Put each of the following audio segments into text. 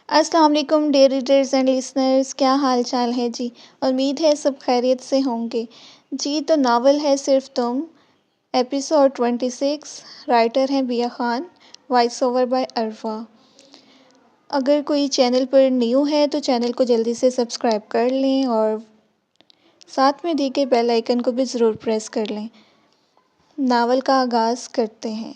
अस्सलाम वालेकुम dear readers and listeners, क्या हाल चाल है जी। उम्मीद है सब खैरियत से होंगे जी। तो नावल है सिर्फ तुम, एपिसोड 26। राइटर हैं बिया खान, वॉइस ओवर बाय अरवा। अगर कोई चैनल पर न्यू है तो चैनल को जल्दी से सब्सक्राइब कर लें और साथ में दी गई बेल आइकन को भी ज़रूर प्रेस कर लें। नावल का आगाज़ करते हैं।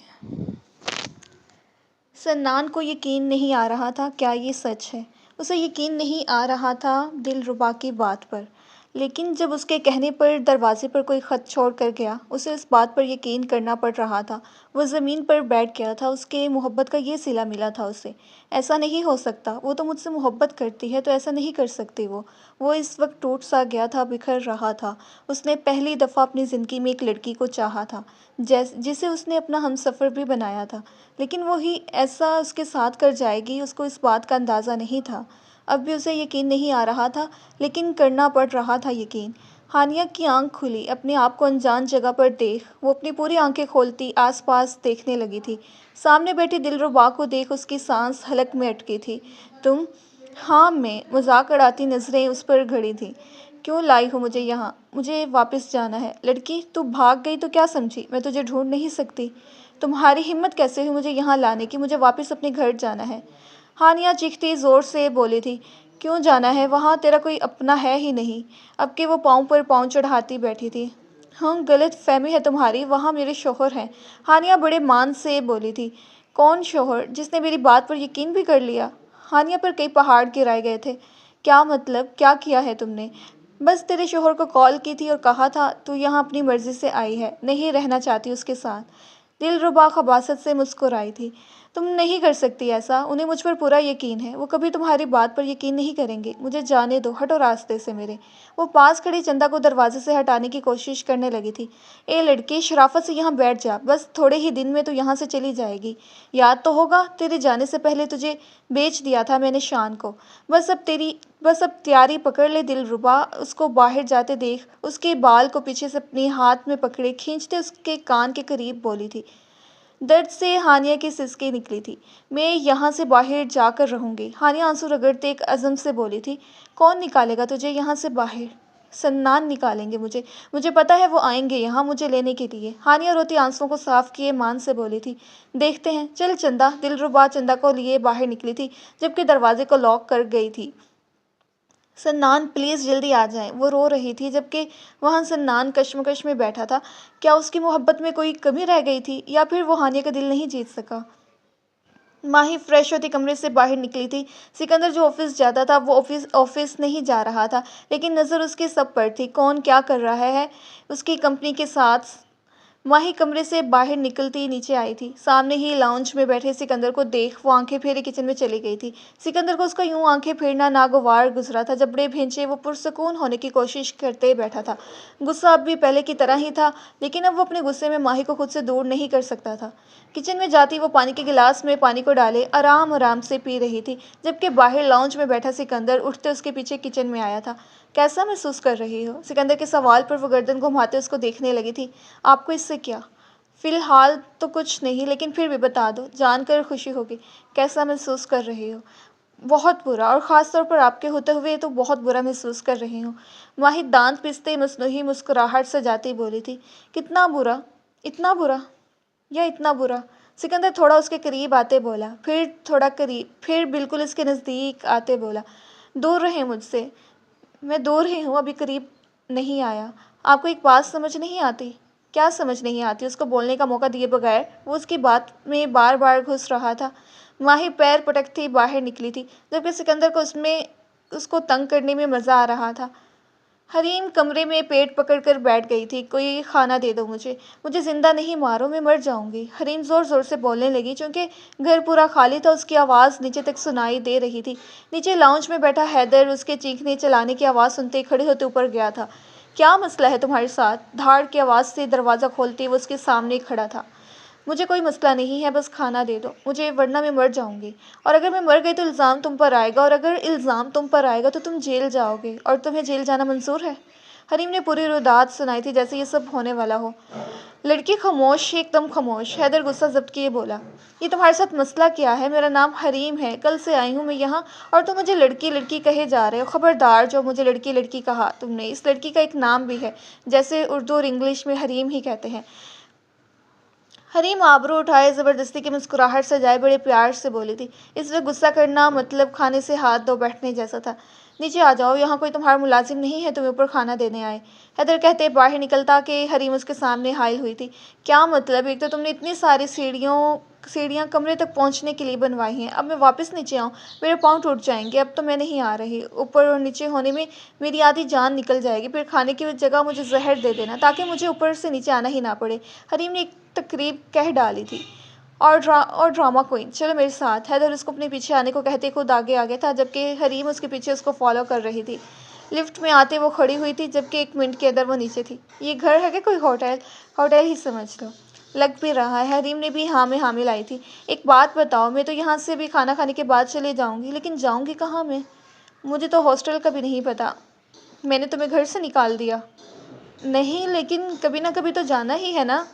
सन्नान को यकीन नहीं आ रहा था क्या ये सच है। उसे यकीन नहीं आ रहा था दिलरुबा की बात पर, लेकिन जब उसके कहने पर दरवाजे पर कोई ख़त छोड़ कर गया, उसे इस बात पर यकीन करना पड़ रहा था। वो ज़मीन पर बैठ गया था, उसके मोहब्बत का ये सिला मिला था उसे। ऐसा नहीं हो सकता, वो तो मुझसे मोहब्बत करती है, तो ऐसा नहीं कर सकती वो इस वक्त टूट सा गया था, बिखर रहा था। उसने पहली दफ़ा अपनी ज़िंदगी में एक लड़की को चाहा था, जिसे उसने अपना हमसफ़र भी बनाया था, लेकिन वो ही ऐसा उसके साथ कर जाएगी, उसको इस बात का अंदाज़ा नहीं था। अब भी उसे यकीन नहीं आ रहा था, लेकिन करना पड़ रहा था यकीन। हानिया की आंख खुली, अपने आप को अनजान जगह पर देख वो अपनी पूरी आंखें खोलती आसपास देखने लगी थी। सामने बैठी दिलरुबा को देख उसकी सांस हलक में अटकी थी। तुम? हाँ मैं, मजाक उड़ाती नज़रें उस पर गड़ी थी। क्यों लाई हो मुझे यहाँ? मुझे वापस जाना है। लड़की, तू भाग गई तो क्या समझी मैं तुझे ढूंढ नहीं सकती? तुम्हारी हिम्मत कैसे हुई मुझे यहाँ लाने की? मुझे वापस अपने घर जाना है। हानिया चीखती ज़ोर से बोली थी। क्यों जाना है? वहाँ तेरा कोई अपना है ही नहीं। अब के वो पाँव पर पाँव चढ़ाती बैठी थी। हाँ, गलत फहमी है तुम्हारी, वहाँ मेरे शौहर हैं। हानिया बड़े मान से बोली थी। कौन शौहर? जिसने मेरी बात पर यकीन भी कर लिया? हानिया पर कई पहाड़ गिराए गए थे। क्या मतलब? क्या किया है तुमने? बस तेरे शौहर को कॉल की थी और कहा था तू यहाँ अपनी मर्ज़ी से आई है, नहीं रहना चाहती उसके साथ। दिलरुबा खबासत से मुस्कुराई थी। तुम नहीं कर सकती ऐसा, उन्हें मुझ पर पूरा यकीन है, वो कभी तुम्हारी बात पर यकीन नहीं करेंगे। मुझे जाने दो, हटो रास्ते से मेरे। वो पास खड़ी चंदा को दरवाजे से हटाने की कोशिश करने लगी थी। ए लड़की, शराफत से यहाँ बैठ जा, बस थोड़े ही दिन में तो यहाँ से चली जाएगी। याद तो होगा, तेरे जाने से पहले तुझे बेच दिया था मैंने शान को। बस अब तैयारी पकड़ ले दिलरुबा। उसको बाहर जाते देख उसके बाल को पीछे से अपने हाथ में पकड़े खींचते उसके कान के करीब बोली थी। दर्द से हानिया की सिसकी निकली थी। मैं यहाँ से बाहर जाकर रहूँगी। हानिया आंसू रगड़ते एक अज़म से बोली थी। कौन निकालेगा तुझे यहाँ से बाहर? सन्नान निकालेंगे मुझे पता है, वो आएंगे यहाँ मुझे लेने के लिए। हानिया रोती आंसुओं को साफ किए मान से बोली थी। देखते हैं, चल चंदा। दिलरुबा चंदा को लिए बाहर निकली थी, जबकि दरवाजे को लॉक कर गई थी। सन्नान, प्लीज़ जल्दी आ जाएं। वो रो रही थी, जबकि वहाँ सन्नान कश्मकश में बैठा था। क्या उसकी मोहब्बत में कोई कमी रह गई थी, या फिर वो हानिया का दिल नहीं जीत सका? माही फ्रेश होती कमरे से बाहर निकली थी। सिकंदर जो ऑफिस जाता था वो ऑफिस नहीं जा रहा था, लेकिन नज़र उसके सब पर थी। कौन क्या कर रहा है उसकी कंपनी के साथ? माही कमरे से बाहर निकलती नीचे आई थी। सामने ही लाउंज में बैठे सिकंदर को देख वो आंखें फेरे किचन में चली गई थी। सिकंदर को उसका यूं आंखें फेरना नागवार गुजरा था। जबड़े भेंचे वो पुरसकून होने की कोशिश करते बैठा था। गुस्सा अब भी पहले की तरह ही था, लेकिन अब वो अपने गुस्से में माही को खुद से दूर नहीं कर सकता था। किचन में जाती वो पानी के गिलास में पानी को डाले आराम आराम से पी रही थी, जबकि बाहर लाउंज में बैठा सिकंदर उठते उसके पीछे किचन में आया था। कैसा महसूस कर रही हो? सिकंदर के सवाल पर वो गर्दन घुमाते उसको देखने लगी थी। आपको इससे क्या? फ़िलहाल तो कुछ नहीं, लेकिन फिर भी बता दो, जानकर खुशी होगी। कैसा महसूस कर रही हो? बहुत बुरा, और ख़ास तौर पर आपके होते हुए तो बहुत बुरा महसूस कर रही हूँ। माही दांत पिसते मसनूही मुस्कुराहट सजाती बोली थी। कितना बुरा? इतना बुरा या इतना बुरा? सिकंदर थोड़ा उसके करीब आते बोला, फिर थोड़ा करीब, फिर बिल्कुल इसके नज़दीक आते बोला। दूर रहें मुझसे। मैं दूर ही हूँ, अभी करीब नहीं आया। आपको एक बात समझ नहीं आती? क्या समझ नहीं आती? उसको बोलने का मौका दिए बगैर वो उसकी बात में बार बार घुस रहा था। माही पैर पटकती बाहर निकली थी, जबकि सिकंदर को उसको तंग करने में मज़ा आ रहा था। हरीम कमरे में पेट पकड़कर बैठ गई थी। कोई खाना दे दो मुझे ज़िंदा नहीं मारो, मैं मर जाऊंगी। हरीम ज़ोर ज़ोर से बोलने लगी, क्योंकि घर पूरा खाली था। उसकी आवाज़ नीचे तक सुनाई दे रही थी। नीचे लाउंज में बैठा हैदर उसके चीखने चलाने की आवाज़ सुनते ही खड़े होते ऊपर गया था। क्या मसला है तुम्हारे साथ? धाड़ की आवाज़ से दरवाज़ा खोलते वो उसके सामने खड़ा था। मुझे कोई मसला नहीं है, बस खाना दे दो मुझे, वरना मैं मर जाऊंगी। और अगर मैं मर गई तो इल्ज़ाम तुम पर आएगा, और अगर इल्ज़ाम तुम पर आएगा तो तुम जेल जाओगे, और तुम्हें जेल जाना मंजूर है? हरीम ने पूरी रुदात सुनाई थी, जैसे ये सब होने वाला हो। लड़की खामोश, एकदम खामोश। हैदर गुस्सा ज़ब्त किए बोला, ये तुम्हारे साथ मसला क्या है? मेरा नाम हरीम है, कल से आई हूँ मैं यहाँ और तुम मुझे लड़की लड़की कहे जा रहे हो। ख़बरदार, जो मुझे लड़की लड़की कहा तुमने। इस लड़की का एक नाम भी है, जैसे उर्दू और इंग्लिश में हरीम ही कहते हैं। हरीम आबरू उठाए ज़बरदस्ती की मुस्कुराहट सजाए बड़े प्यार से बोली थी। इस वक्त गुस्सा करना मतलब खाने से हाथ धो बैठने जैसा था। नीचे आ जाओ, यहाँ कोई तुम्हारा मुलाजिम नहीं है तुम्हें ऊपर खाना देने आए। हैदर कहते बाहर निकलता कि हरीम उसके सामने हाइल हुई थी। क्या मतलब? एक तो तुमने इतनी सारी सीढ़ियाँ कमरे तक पहुँचने के लिए बनवाई हैं, अब मैं वापस नीचे आऊँ? मेरे पाँव टूट जाएंगे। अब तो मैं नहीं आ रही। ऊपर और नीचे होने में मेरी आधी जान निकल जाएगी। फिर खाने की जगह मुझे जहर दे देना, ताकि मुझे ऊपर से नीचे आना ही ना पड़े। हरीम ने एक तकरीब कह डाली थी। और ड्रामा क्वीन, चलो मेरे साथ। हैदर उसको अपने पीछे आने को कहते खुद आगे आ गया था, जबकि हरीम उसके पीछे उसको फॉलो कर रही थी। लिफ्ट में आते वो खड़ी हुई थी, जबकि 1 मिनट के अंदर वो नीचे थी। ये घर है कि कोई होटल? होटल ही समझ लो। लग भी रहा है। हरीम ने भी हाँ में हाँ मिलाई थी। एक बात बताओ, मैं तो यहाँ से भी खाना खाने के बाद चले जाऊँगी, लेकिन जाऊँगी कहाँ मैं? मुझे तो हॉस्टल का भी नहीं पता। मैंने तुम्हें घर से निकाल दिया? नहीं, लेकिन कभी ना कभी तो जाना ही है ना।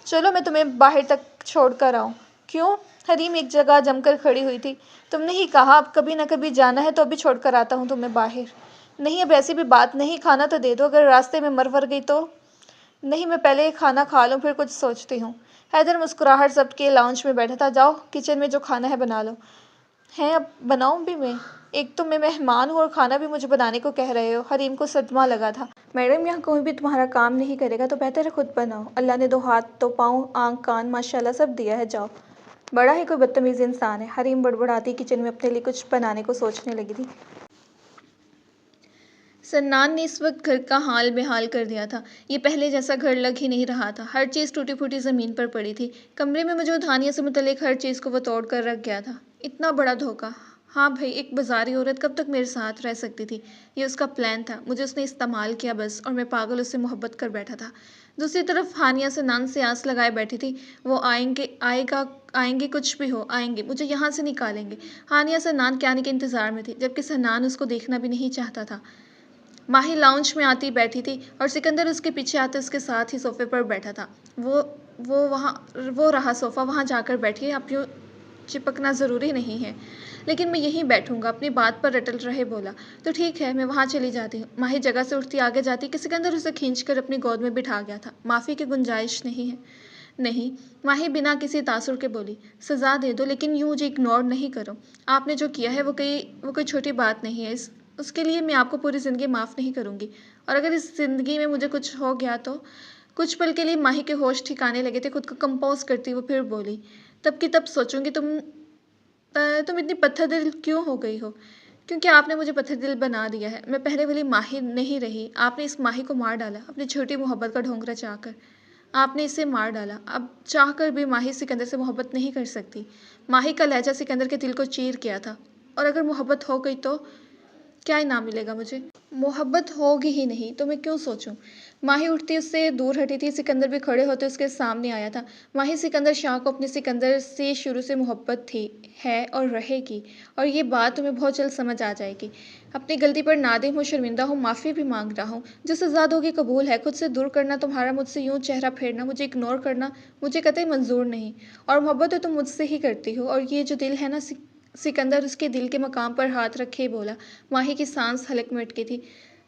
चलो मैं तुम्हें बाहर तक छोड़ कर आऊँ। क्यों? हरीम एक जगह जमकर खड़ी हुई थी। तुमने ही कहा अब कभी ना कभी जाना है, तो अभी छोड़ कर आता हूँ तुम्हें बाहर। नहीं, अब ऐसी भी बात नहीं, खाना तो दे दो, अगर रास्ते में मर वर गई तो। नहीं, मैं पहले खाना खा लूँ, फिर कुछ सोचती हूँ। हैदर मुस्कुराहट ज़ब्त किए लाउंज में बैठा था। जाओ, किचन में जो खाना है बना लो। हैं, अब बनाऊँ भी मैं? एक तो मैं मेहमान हूँ और खाना भी मुझे बनाने को कह रहे हो। हरीम को सदमा लगा था। मैडम, यहाँ कोई भी तुम्हारा काम नहीं करेगा, तो बेहतर है खुद बनाओ। अल्लाह ने 2 हाथ, 2 पाँव, आँख कान माशाल्लाह सब दिया है। जाओ। बड़ा ही कोई बदतमीज़ इंसान है। हरीम बड़बड़ाती किचन में अपने लिए कुछ बनाने को सोचने लगी थी। सन्नान ने इस वक्त घर का हाल बेहाल कर दिया था। ये पहले जैसा घर लग ही नहीं रहा था। हर चीज़ टूटी फूटी ज़मीन पर पड़ी थी। कमरे में मौजूद हानिया से मुतल्लिक हर चीज़ को वो तोड़ कर रख गया था। इतना बड़ा धोखा। हाँ भाई, एक बाजारी औरत कब तक मेरे साथ रह सकती थी? ये उसका प्लान था। मुझे उसने इस्तेमाल किया बस, और मैं पागल उससे मोहब्बत कर बैठा था। दूसरी तरफ हानिया सन्नान से आस लगाए बैठी थी। वो आएंगे कुछ भी हो, आएंगे, मुझे यहाँ से निकालेंगे। हानिया सन्नान के आने के इंतज़ार में थी, जबकि सन्नान उसको देखना भी नहीं चाहता था। माही लाउंज में आती बैठी थी और सिकंदर उसके पीछे आते उसके साथ ही सोफे पर बैठा था। वो रहा सोफ़ा, वहाँ जाकर बैठिए, आप यूँ चिपकना ज़रूरी नहीं है। लेकिन मैं यहीं बैठूंगा, अपनी बात पर रटल रहे बोला। तो ठीक है, मैं वहाँ चली जाती हूँ। माही जगह से उठती आगे जाती कि सिकंदर उसे खींचकर अपनी गोद में बिठा गया था। माफ़ी की गुंजाइश नहीं है? नहीं, माही बिना किसी तासुर के बोली। सज़ा दे दो, लेकिन यूँ मुझे इग्नोर नहीं करो। आपने जो किया है वो कोई छोटी बात नहीं है। उसके लिए मैं आपको पूरी ज़िंदगी माफ़ नहीं करूँगी। और अगर इस ज़िंदगी में मुझे कुछ हो गया तो। कुछ पल के लिए माही के होश ठिकाने लगे थे। खुद को कंपोज करती वो फिर बोली, तब की तब सोचूंगी तुम इतनी पत्थर दिल क्यों हो गई हो? क्योंकि आपने मुझे पत्थर दिल बना दिया है। मैं पहले वाली माही नहीं रही। आपने इस माही को मार डाला, अपनी छोटी मोहब्बत का ढोंगरा चाहकर। आपने इसे मार डाला। अब चाहकर भी माही सिकंदर से मोहब्बत नहीं कर सकती। माही का लहजा सिकंदर के दिल को चीर गया था। और अगर मोहब्बत हो गई तो क्या इनाम मिलेगा मुझे? मोहब्बत होगी ही नहीं तो मैं क्यों सोचूं? माही उठती उससे दूर हटी थी। सिकंदर भी खड़े होते उसके सामने आया था। माही सिकंदर शाह को अपने सिकंदर से शुरू से मोहब्बत थी, है और रहेगी। और ये बात तुम्हें बहुत जल्द समझ आ जाएगी। अपनी गलती पर नादिम हूँ, शर्मिंदा हूँ, माफ़ी भी मांग रहा हूँ। जो सज़ा दोगी कबूल है। खुद से दूर करना तुम्हारा, मुझसे यूँ चेहरा फेरना, मुझे इग्नोर करना मुझे कतई मंजूर नहीं। और मोहब्बत तो तुम मुझसे ही करती हो। और ये जो दिल है ना, सिकंदर उसके दिल के मकाम पर हाथ रखे ही बोला। माही की सांस हलक में अटकी थी,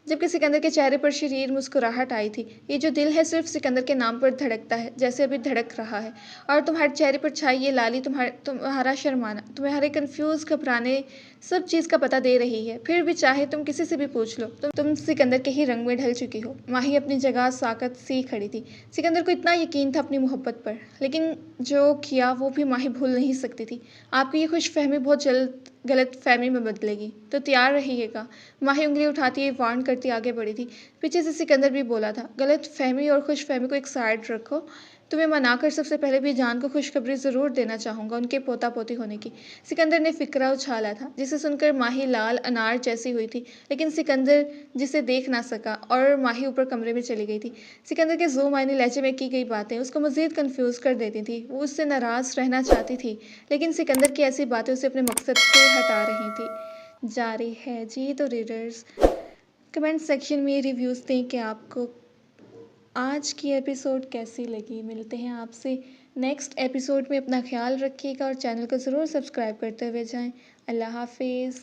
जबकि सिकंदर के चेहरे पर शरीर मुस्कुराहट आई थी। ये जो दिल है सिर्फ सिकंदर के नाम पर धड़कता है, जैसे अभी धड़क रहा है। और तुम्हारे चेहरे पर छाई ये लाली तुम्हारा शर्माना, तुम्हारे कंफ्यूज घबराने सब चीज़ का पता दे रही है। फिर भी चाहे तुम किसी से भी पूछ लो, तुम सिकंदर के ही रंग में ढल चुकी हो। माही अपनी जगह साकत सी खड़ी थी। सिकंदर को इतना यकीन था अपनी मोहब्बत पर, लेकिन जो किया वो भी माही भूल नहीं सकती थी। आपकी ये खुश फहमी बहुत जल्द गलत फहमी में बदलेगी, तो तैयार रहिएगा। माही उंगली उठाती हुई वार्न करती आगे बढ़ी थी। पीछे से सिकंदर भी बोला था, गलत फहमी और खुश फहमी को एक साइड रखो। तुम्हें मनाकर सबसे पहले भी जान को खुशखबरी ज़रूर देना चाहूँगा उनके पोता पोती होने की। सिकंदर ने फिक्रा उछाला था, जिसे सुनकर माही लाल अनार जैसी हुई थी, लेकिन सिकंदर जिसे देख ना सका। और माही ऊपर कमरे में चली गई थी। सिकंदर के ज़ो मायने लहजे में की गई बातें उसको मज़ीद कन्फ्यूज़ कर देती थी। वो उससे नाराज़ रहना चाहती थी, लेकिन सिकंदर की ऐसी बातें उसे अपने मकसद से हटा रही थी। जारी है जी। तो रीडर्स, कमेंट सेक्शन में रिव्यूज़ दें कि आपको आज की एपिसोड कैसी लगी। मिलते हैं आपसे नेक्स्ट एपिसोड में। अपना ख्याल रखिएगा और चैनल को ज़रूर सब्सक्राइब करते हुए जाएं। अल्लाह हाफिज़।